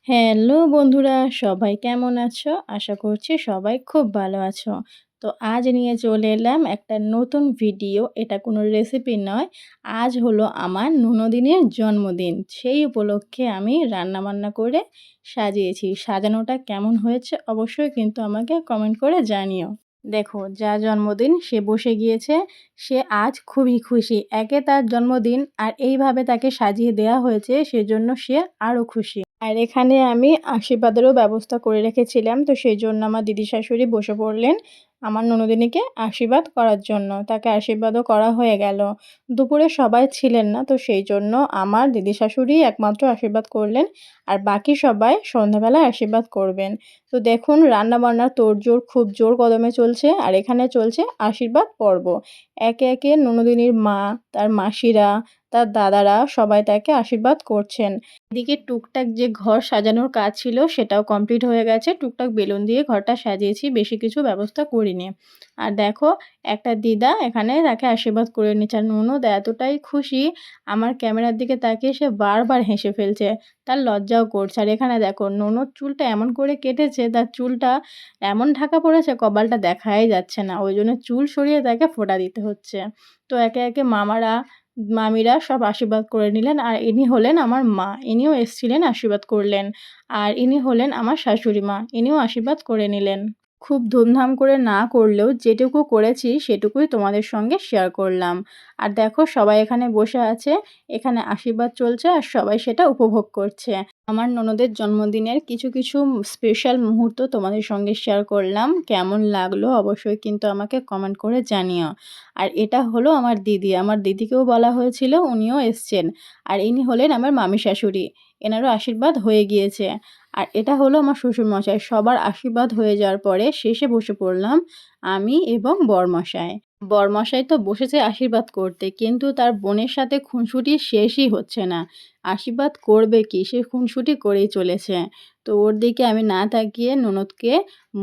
Hello বন্ধুরা, সবাই কেমন আছো? আশা করছি সবাই খুব ভালো আছো। তো আজ নিয়ে চলে এলাম একটা নতুন ভিডিও। এটা কোনো রেসিপি নয়। আজ হলো আমার ননদিনের জন্মদিন। সেই উপলক্ষে আমি রান্নাবান্না করে সাজিয়েছি। সাজানোটা কেমন হয়েছে অবশ্যই কিন্তু আমাকে কমেন্ট করে জানিও। দেখো, যার জন্মদিন সে বসে গিয়েছে। সে আজ খুবই খুশি। একে তার জন্মদিন আর এইভাবে তাকে সাজিয়ে দেওয়া হয়েছে, সেজন্য সে আরও খুশি। আর এখানে আমি আশীর্বাদেরও ব্যবস্থা করে রেখেছিলাম। তো সেইজন্য আমার দিদি শাশুড়ি বসে পড়লেন আমার ননদিনীকে আশীর্বাদ করার জন্য। তাকে আশীর্বাদও করা হয়ে গেল। দুপুরে সবাই ছিলেন না, তো সেইজন্য আমার দিদি শাশুড়িই একমাত্র আশীর্বাদ করলেন। আর বাকি সবাই সন্ধ্যাবেলায় আশীর্বাদ করবেন। তো দেখুন, রান্নাবান্নার তোড়জোড় খুব জোর কদমে চলছে। আর এখানে চলছে আশীর্বাদ পর্ব। একে একে ননদিনীর মা, তার মাসিরা, তার দাদারা সবাই তাকে আশীর্বাদ করছেন। এদিকে টুকটাক যে ঘর সাজানোর কাজ ছিল সেটাও কমপ্লিট হয়ে গেছে। টুকটাক বেলুন দিয়ে ঘরটা সাজিয়েছি, বেশি কিছু ব্যবস্থা করিনি। আর দেখো, একটা দিদা এখানে তাকে আশীর্বাদ করে নিচ্ছে। আর ননদ এতটাই খুশি, আমার ক্যামেরার দিকে তাকিয়ে সে বারবার হেসে ফেলছে। তার লজ্জাও করছে। আর এখানে দেখো, ননদ চুলটা এমন করে কেটেছে, তার চুলটা এমন ঢাকা পড়েছে কপালটা দেখাই যাচ্ছে না। ওই জন্য চুল সরিয়ে তাকে ফোঁটা দিতে হচ্ছে। তো একে একে মামারা, মামিরা সব আশীর্বাদ করে নিলেন। আর ইনি হলেন আমার মা, ইনিও এসছিলেন আশীর্বাদ করলেন। আর ইনি হলেন আমার শাশুড়ি মা, ইনিও আশীর্বাদ করে নিলেন। খুব ধুমধাম করে না করলেও যেটুকু করেছি সেটুকুই তোমাদের সঙ্গে শেয়ার করলাম। আর দেখো, সবাই এখানে বসে আছে, এখানে আশীর্বাদ চলছে আর সবাই সেটা উপভোগ করছে। আমার ননদের জন্মদিনের কিছু কিছু স্পেশাল মুহূর্ত তোমাদের সঙ্গে শেয়ার করলাম। কেমন লাগলো অবশ্যই কিন্তু আমাকে কমেন্ট করে জানিও। আর এটা হলো আমার দিদি, আমার দিদিকেও বলা হয়েছিল, উনিও এসছেন। আর ইনি হলেন আমার মামি শাশুড়ি, এনারও আশীর্বাদ হয়ে গিয়েছে। আর এটা হলো আমার শ্বশুরমশাই। সবার আশীর্বাদ হয়ে যাওয়ার পরে শেষে বসে পড়লাম আমি এবং বরমশাই। বরমশাই তো বসেছে আশীর্বাদ করতে, কিন্তু তার বোনের সাথে খুনসুটি শেষই হচ্ছে না। আশীর্বাদ করবে কি, সে খুনসুটি করেই চলেছে। তো ওর দিকে আমি না তাকিয়ে ননদকে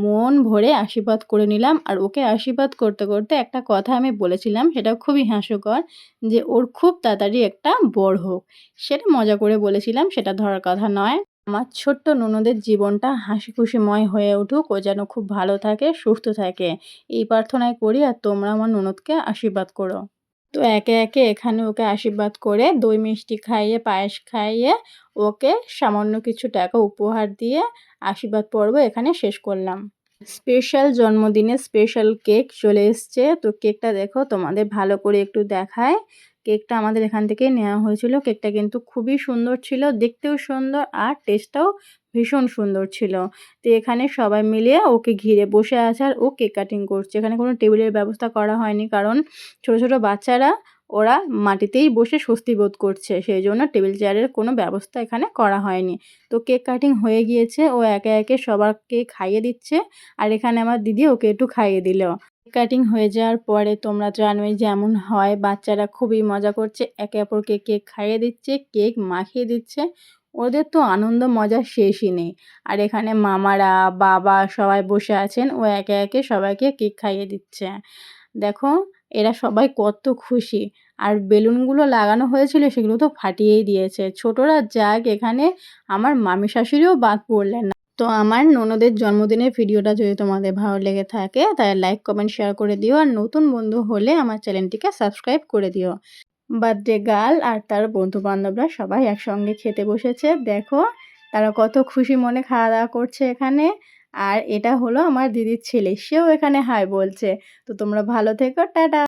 মন ভরে আশীর্বাদ করে নিলাম। আর ওকে আশীর্বাদ করতে করতে একটা কথা আমি বলেছিলাম, সেটা খুবই হাস্যকর, যে ওর খুব তাড়াতাড়ি একটা বর হোক। সেটা মজা করে বলেছিলাম, সেটা ধরার কথা নয়। আমার ছোট্ট ননদের জীবনটা হাসি খুশিময় হয়ে উঠুক, ও যেন খুব ভালো থাকে, সুস্থ থাকে, এই প্রার্থনাই করি। আর তোমরা আমার ননদকে আশীর্বাদ করো। তো একে একে এখানে ওকে আশীর্বাদ করে দই মিষ্টি খাইয়ে, পায়েস খাইয়ে, ওকে সামান্য কিছু টাকা উপহার দিয়ে আশীর্বাদ পর্ব এখানে শেষ করলাম। স্পেশাল জন্মদিনে স্পেশাল কেক চলে এসছে। তো কেকটা দেখো, তোমাদের ভালো করে একটু দেখায়। কেকটা আমাদের এখান থেকেই নেওয়া হয়েছিল। কেকটা কিন্তু খুবই সুন্দর ছিল, দেখতেও সুন্দর আর টেস্টটাও ভীষণ সুন্দর ছিল। তো এখানে সবাই মিলে ওকে ঘিরে বসে আছে আর ও কেক কাটিং করছে। এখানে কোনো টেবিলের ব্যবস্থা করা হয়নি, কারণ ছোট ছোট বাচ্চারা ওরা মাটিতেই বসে স্বস্তি বোধ করছে, সেই জন্য টেবিল চেয়ারের কোনো ব্যবস্থা এখানে করা হয়নি। তো কেক কাটিং হয়ে গিয়েছে, ও একে একে সবাইকে খাইয়ে দিচ্ছে। আর এখানে আমার দিদি ওকে একটু খাইয়ে দিল। কেক কাটিং হয়ে যাওয়ার পরে তোমরা জানোই যেমন হয়, বাচ্চারা খুবই মজা করছে, একে অপরকে কেক খাইয়ে দিচ্ছে, কেক মাখিয়ে দিচ্ছে। ওদের তো আনন্দ মজার শেষই নেই। আর এখানে মামারা, বাবা সবাই বসে আছেন, ও একে একে সবাইকে কেক খাইয়ে দিচ্ছে। দেখো, এরা সবাই কত খুশি। আর বেলুনগুলো লাগানো হয়েছিল সেগুলো তো ফাটিয়েই দিয়েছে। ছোটরা যাক, এখানে আমার মামি শাশুড়িও বাদ পড়লেন না। তো আমার ননদের জন্মদিনের ভিডিওটা যদি তোমাদের ভালো লেগে থাকে, তাহলে লাইক, কমেন্ট, শেয়ার করে দিও। আর নতুন বন্ধু হলে আমার চ্যানেলটিকে সাবস্ক্রাইব করে দিও। বার্থডে গার্ল আর তার বন্ধু-বান্ধবরা সবাই একসঙ্গে খেতে বসেছে। দেখো, তারা কত খুশি মনে খাওয়া-দাওয়া করছে এখানে। আর এটা হলো আমার দিদির ছেলে, সেও এখানে হাই বলছে। তো তোমরা ভালো থেকো, টাটা।